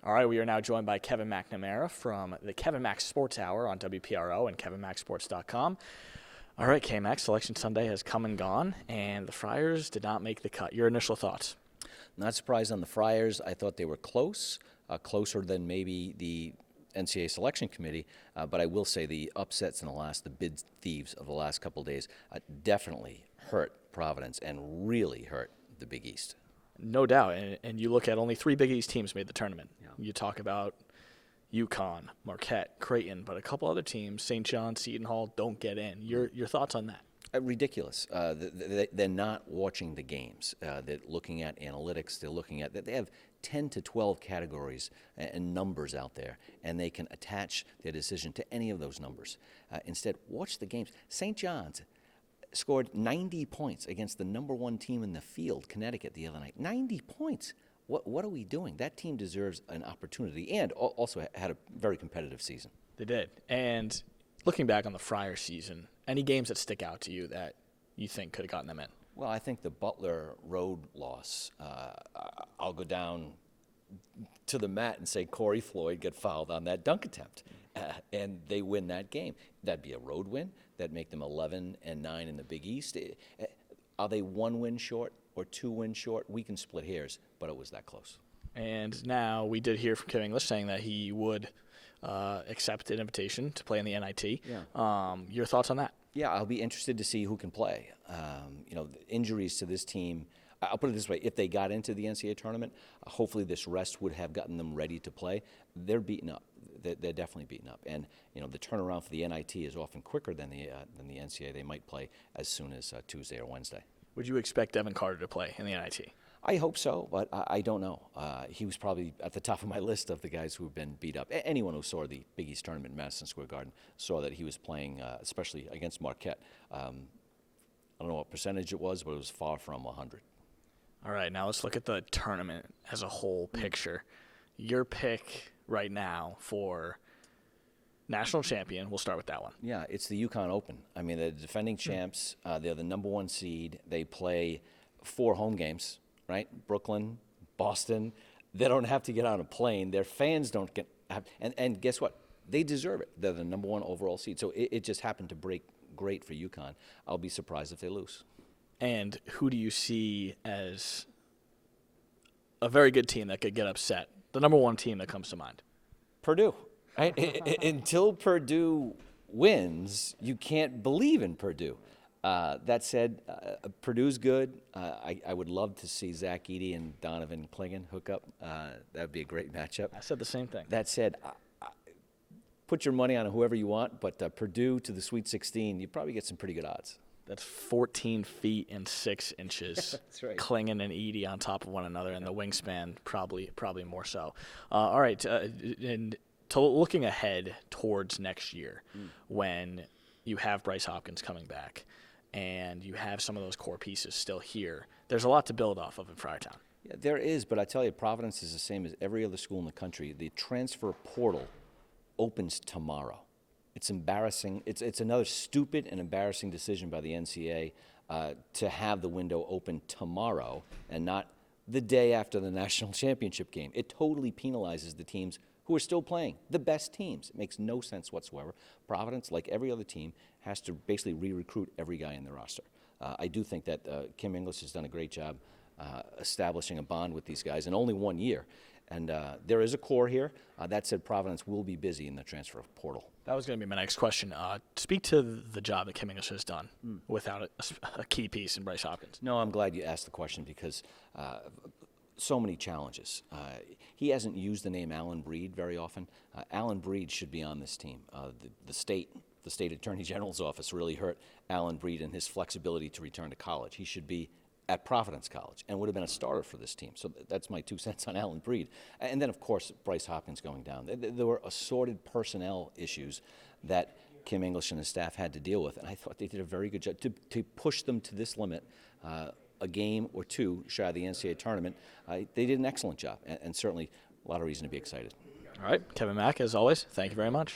All right, we are now joined by Kevin McNamara from the Kevin Mac Sports Hour on WPRO and KevinMacSports.com. All right, K-Mac, Selection Sunday has come and gone, and the Friars did not make the cut. Your initial thoughts? Not surprised on the Friars. I thought they were close, closer than maybe the NCAA Selection Committee, but I will say the upsets in the bid thieves of the last couple of days definitely hurt Providence and really hurt the Big East. No doubt, and you look at only 3 Big East teams made the tournament. Yeah. You talk about UConn, Marquette, Creighton, but a couple other teams, St. John, Seton Hall, don't get in. Your thoughts on that? Ridiculous. They're not watching the games. They're looking at analytics. They're looking at that. They have 10 to 12 categories and numbers out there, and they can attach their decision to any of those numbers. Instead, watch the games. St. John's scored 90 points against the number 1 team in the field, Connecticut, the other night. 90 points. What are we doing? That team deserves an opportunity and also had a very competitive season. They did. And looking back on the Friars season, any games that stick out to you that you think could have gotten them in? Well, I think the Butler road loss, I'll go down to the mat and say Corey Floyd got fouled on that dunk attempt, and they win that game. That'd be a road win. That'd make them 11-9 in the Big East. Are they 1 win short or 2 wins short? We can split hairs, but it was that close. And now we did hear from Kim English saying that he would accept an invitation to play in the NIT. Yeah. Your thoughts on that? Yeah, I'll be interested to see who can play. The injuries to this team, I'll put it this way, if they got into the NCAA tournament, hopefully this rest would have gotten them ready to play. They're beaten up. They're definitely beaten up. And, the turnaround for the NIT is often quicker than the NCAA. They might play as soon as Tuesday or Wednesday. Would you expect Devin Carter to play in the NIT? I hope so, but I don't know. He was probably at the top of my list of the guys who have been beat up. Anyone who saw the Big East tournament in Madison Square Garden saw that he was playing, especially against Marquette. I don't know what percentage it was, but it was far from 100. All right, now let's look at the tournament as a whole picture. Your pick right now for national champion, we'll start with that one. Yeah, it's the UConn Open. I mean, they're the defending champs. They're the number 1 seed. They play 4 home games. Right? Brooklyn, Boston, they don't have to get on a plane. Their fans don't and guess what? They deserve it. They're the number 1 overall seed. So it just happened to break great for UConn. I'll be surprised if they lose. And who do you see as a very good team that could get upset? The number 1 team that comes to mind? Purdue. Right? Until Purdue wins, you can't believe in Purdue. That said, Purdue's good. I would love to see Zach Edey and Donovan Clingan hook up. That would be a great matchup. I said the same thing. That said, put your money on whoever you want, but Purdue to the Sweet 16, you probably get some pretty good odds. That's 14 feet and 6 inches. That's right. Clingan and Edey on top of one another, and the wingspan probably more so. All right, and looking ahead towards next year, when you have Bryce Hopkins coming back, and you have some of those core pieces still here, there's a lot to build off of in Friartown. Yeah, there is, but I tell you, Providence is the same as every other school in the country. The transfer portal opens tomorrow. It's embarrassing. It's another stupid and embarrassing decision by the NCAA to have the window open tomorrow and not the day after the national championship game. It totally penalizes the teams who are still playing, the best teams. It makes no sense whatsoever. Providence, like every other team, has to basically re-recruit every guy in their roster. I do think that Kim English has done a great job establishing a bond with these guys in only 1 year. And there is a core here. That said, Providence will be busy in the transfer portal. That was going to be my next question. Speak to the job that Kim English has done without a key piece in Bryce Hopkins. No, I'm glad you asked the question because so many challenges. He hasn't used the name Alan Breed very often. Alan Breed should be on this team. The state attorney general's office really hurt Alan Breed and his flexibility to return to college. He should be at Providence College and would have been a starter for this team. So that's my 2 cents on Alan Breed. And then, of course, Bryce Hopkins going down. There were assorted personnel issues that Kim English and his staff had to deal with, and I thought they did a very good job to push them to this limit. A game or 2 shy of the NCAA tournament. They did an excellent job, and certainly a lot of reason to be excited. All right, Kevin Mack, as always, thank you very much.